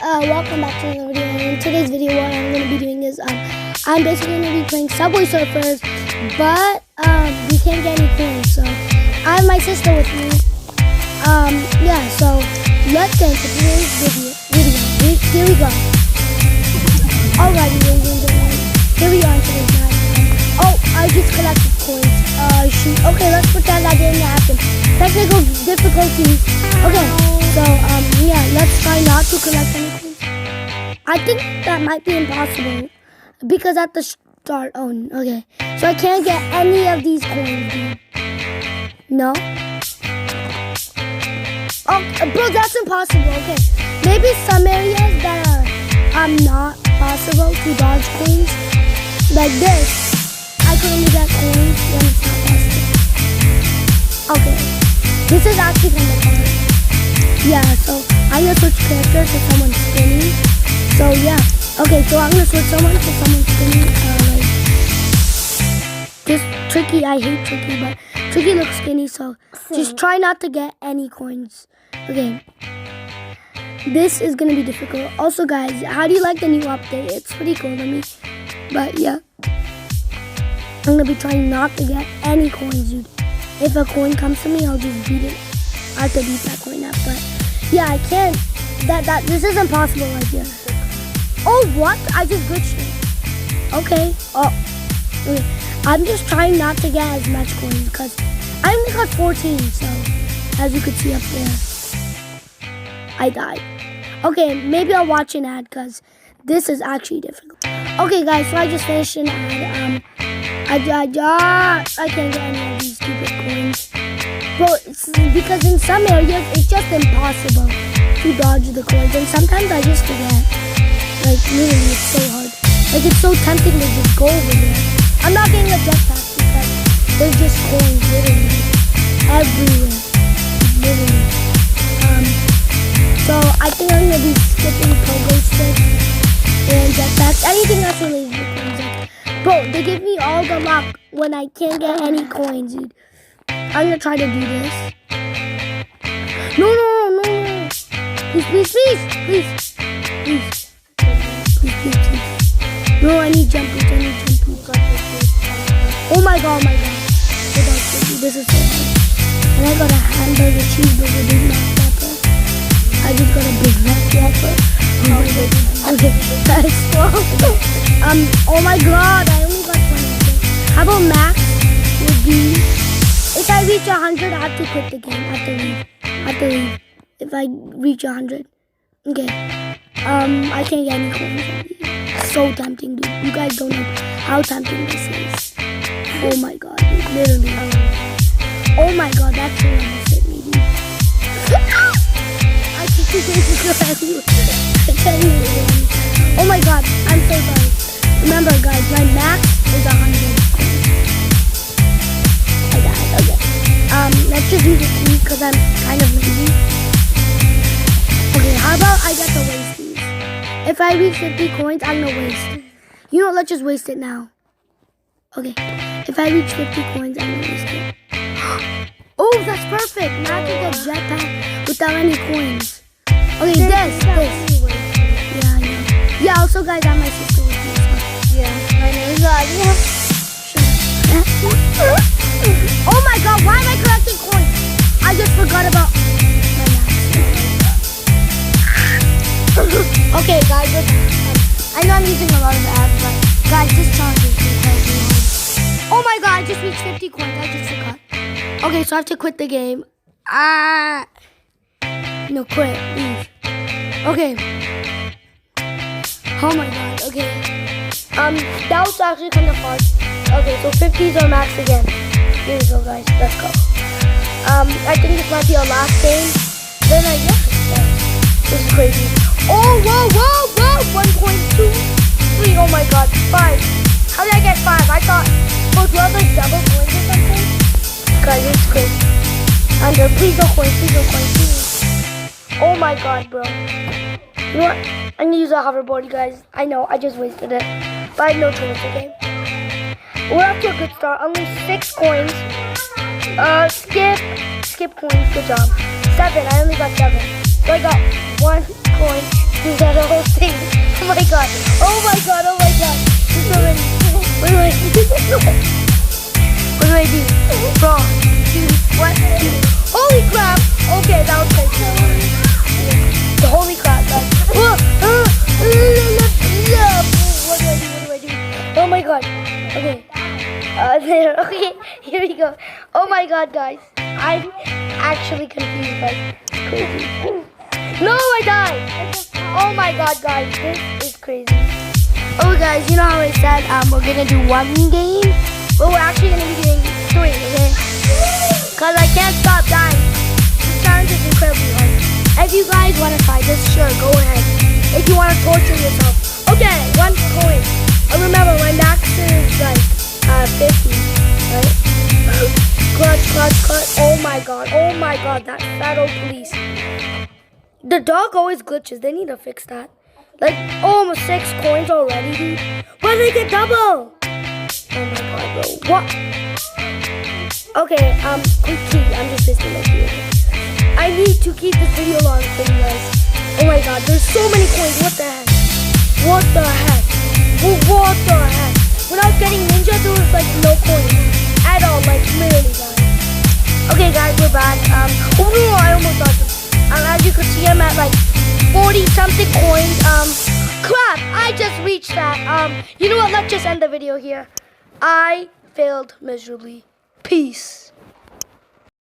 welcome back to another video. And in today's video, what I'm going to be doing is I'm basically going to be playing Subway Surfers, but we can't get any coins, so I have my sister with me. Yeah, so let's get into today's video. Here we go. Alrighty, ladies and gentlemen, here we are in today's night. Oh, I just collected coins. Shoot. Okay, let's pretend that didn't happen. Technical difficulties. Okay, so yeah, let's try not to collect any coins. I think that might be impossible because at the start. Oh, okay. So I can't get any of these coins, dude. No. Oh, bro, that's impossible. Okay, maybe some areas that are not possible to dodge coins, like this. I could only get coins when it's not possible. Okay, this is actually kind of hard. Yeah, so I'm gonna switch characters to someone skinny. So yeah, okay, so I'm gonna switch someone to someone skinny. Like this Tricky, I hate Tricky, but Tricky looks skinny. So just try not to get any coins. Okay, this is gonna be difficult. Also, guys, how do you like the new update? It's pretty cool to me. But yeah, I'm gonna be trying not to get any coins, dude. If a coin comes to me, I'll just beat it. I have to beat that coin up, but yeah, I can't. This is impossible right here. Oh, what? I just glitched it. Okay. Oh, okay. I'm just trying not to get as much coins because I only got 14. So, as you could see up there, I died. Okay, maybe I'll watch an ad because this is actually difficult. Okay, guys, so I just finished an ad. I can't get any of these stupid coins. Bro, it's because in some areas, it's just impossible to dodge the coins. And sometimes I just forget. Like, literally, it's so hard. Like, it's so tempting to just go over there. I'm not getting a jetpack because there's just coins, literally, everywhere. Literally. So, I think I'm going to be skipping pogo sticks and jetpacks. Anything that's related to coins. Bro, they give me all the luck when I can't get any coins, dude. I'm gonna try to do this. No. Please. No, I need jump boots. Oh my god. This is so hard. And I got a hamburger, cheeseburger, Big Mac Whopper. I just got a Big Mac Whopper. Okay, that's oh my god, I only got 20. How about max would be, if I reach 100, I have to quit the game. I have to leave. If I reach 100. Okay. I can't get any coins. So tempting, dude. You guys don't know how tempting this is. Oh my god, dude. Literally. Oh my god, that train almost hit me, dude. I can't even do it. Oh my god, I'm so sorry. Remember, guys, my max is 100. I died. Okay. Let's just use it because I'm kind of lazy. Okay, how about I get to waste these? If I reach 50 coins, I'm gonna waste. You know, let's just waste it now. Okay. If I reach 50 coins, I'm gonna waste it. Oh, that's perfect. Now I can get jetpack without any coins. Okay, this. Yeah, I know. Yeah, also, guys, I have my sister with me. So. Yeah, my name is Adia. Oh my god, why am I collecting coins? I just forgot about my max. Okay, guys, I know I'm using a lot of ads, but guys, this challenge is incredibly hard. Oh my god, I just reached 50 coins. I just forgot. Okay, so I have to quit the game. No, quit, leave. Okay. Oh my god, okay. That was actually kind of hard. Okay, so 50s are max again. Here we go, guys. Let's go. I think this might be our last game. Then this is crazy. Oh, whoa. 1.23. Oh my god. 5. How did I get 5? I thought, do I have like double coins or something? Guys, it's crazy. Under, please no coins. Oh my god, bro. You know what? I'm gonna use a hoverboard, you guys. I know, I just wasted it. But I have no choice, okay? We're off to a good start. Only 6 coins. Skip coins. Good job. 7. I only got 7. So I got 1 coin, Is that a whole thing? Oh my god. Oh my god. Oh my god. It's already. What do I do? What do I do? Wrong. What? Holy crap. Okay, that was crazy. The holy crap. What do I do? Oh my god. Okay. There. Okay. Here we go. Oh my god, guys. I'm actually confused, guys. Crazy. No, I died. Oh my god, guys. This is crazy. Oh, guys, you know how I said we're gonna do one game? Well, we're actually gonna be doing 3, okay? Cause I can't stop dying. This challenge is incredibly hard. If you guys wanna try this, sure, go ahead. If you wanna torture yourself. Okay, 1 coin. Remember, my max is like 50, right? Clutch. Oh my god, that fat old police. The dog always glitches. They need to fix that. Like, almost 6 coins already, dude. But they get double. Oh my god, bro. What? Okay, quick key. I'm just listening to you. I need to keep this video long for you guys. Oh my god, there's so many coins. What the heck? What the heck? What the heck? Without getting ninja, there was like no coins at all. Like, literally, guys. Okay, guys, we're back. Oh no, I almost lost it. As you can see, I'm at like 40 something coins. Crap, I just reached that. You know what? Let's just end the video here. I failed miserably. Peace.